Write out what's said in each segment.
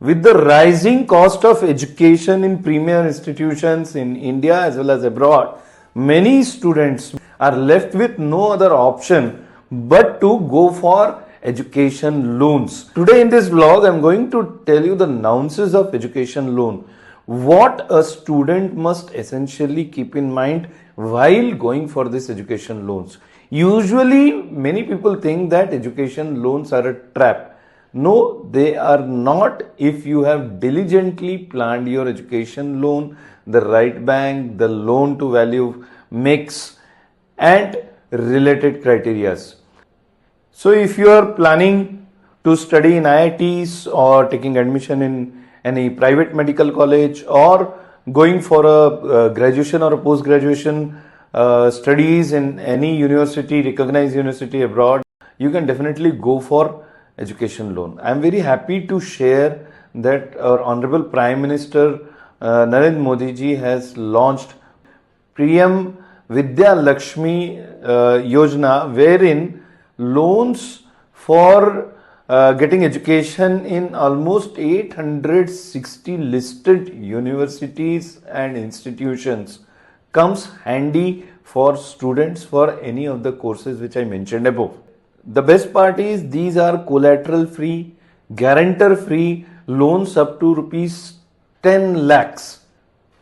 With the rising cost of education in premier institutions in India as well as abroad, many students are left with no other option but to go for education loans. Today in this vlog, I am going to tell you the nuances of education loan. What a student must essentially keep in mind while going for this education loans. Usually, many people think that education loans are a trap. No, they are not if you have diligently planned your education loan, the right bank, the loan to value mix, and related criterias. So, if you are planning to study in IITs or taking admission in any private medical college or going for a graduation or a post graduation studies in any university, recognized university abroad, you can definitely go for education loan. I am very happy to share that our Honorable Prime Minister Narendra Modi ji has launched PM Vidya Lakshmi Yojana, wherein loans for getting education in almost 860 listed universities and institutions comes handy for students for any of the courses which I mentioned above. The best part is these are collateral free, guarantor free loans up to rupees 10 lakhs.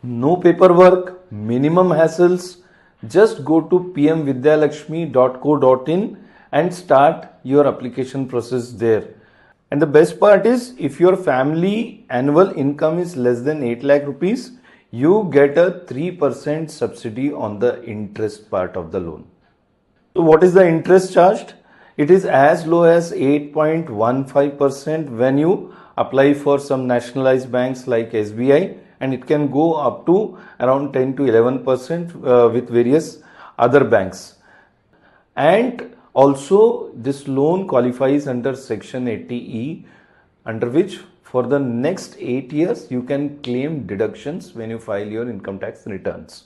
No paperwork, minimum hassles. Just go to pmvidyalakshmi.co.in and start your application process there. And the best part is if your family annual income is less than 8 lakh rupees, you get a 3% subsidy on the interest part of the loan. So what is the interest charged? It is as low as 8.15% when you apply for some nationalized banks like SBI, and it can go up to around 10 to 11% with various other banks. And also this loan qualifies under section 80E, under which for the next 8 years you can claim deductions when you file your income tax returns.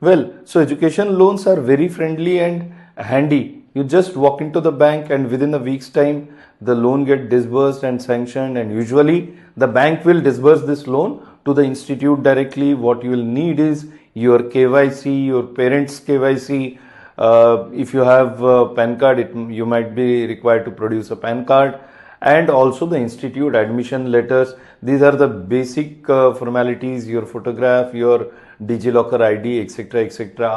Well, so education loans are very friendly and handy. You just walk into the bank and within a week's time the loan gets disbursed and sanctioned, and usually the bank will disburse this loan to the institute directly. What you will need is your KYC, your parents' KYC. If you have a PAN card, you might be required to produce a PAN card, and also the institute admission letters. These are the basic formalities, your photograph, your DigiLocker ID, etc.,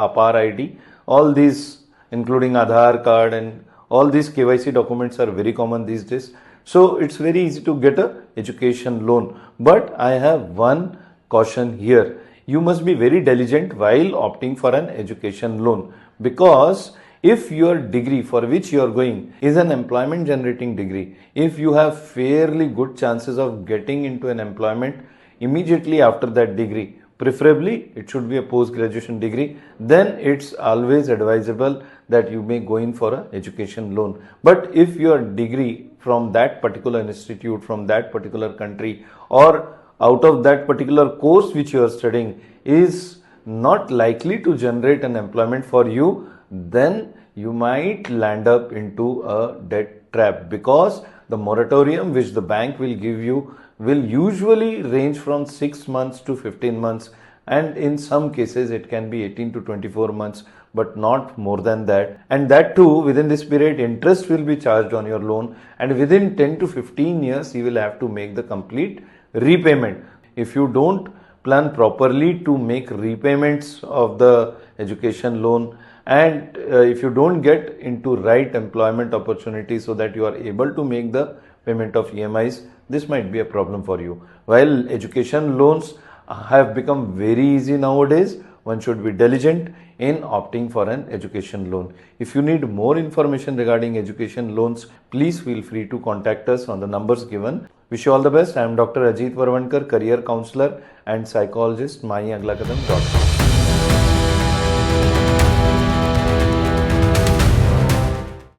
APAR ID, all these including Aadhaar card, and all these KYC documents are very common these days. So it's very easy to get a education loan. But I have one caution here. You must be very diligent while opting for an education loan, because if your degree for which you are going is an employment generating degree, if you have fairly good chances of getting into an employment immediately after that degree, preferably it should be a post-graduation degree, then it's always advisable that you may go in for an education loan. But if your degree from that particular institute, from that particular country, or out of that particular course which you are studying is not likely to generate an employment for you, then you might land up into a debt trap, because the moratorium which the bank will give you will usually range from 6 months to 15 months, and in some cases it can be 18 to 24 months, but not more than that. And that too, within this period interest will be charged on your loan, and within 10 to 15 years you will have to make the complete repayment. If you don't plan properly to make repayments of the education loan, and if you don't get into right employment opportunity so that you are able to make the payment of EMIs, this might be a problem for you. While education loans have become very easy nowadays, one should be diligent in opting for an education loan. If you need more information regarding education loans, please feel free to contact us on the numbers given. Wish you all the best. I am Dr. Ajit Varvankar, career counselor and psychologist, myaglakadam.com.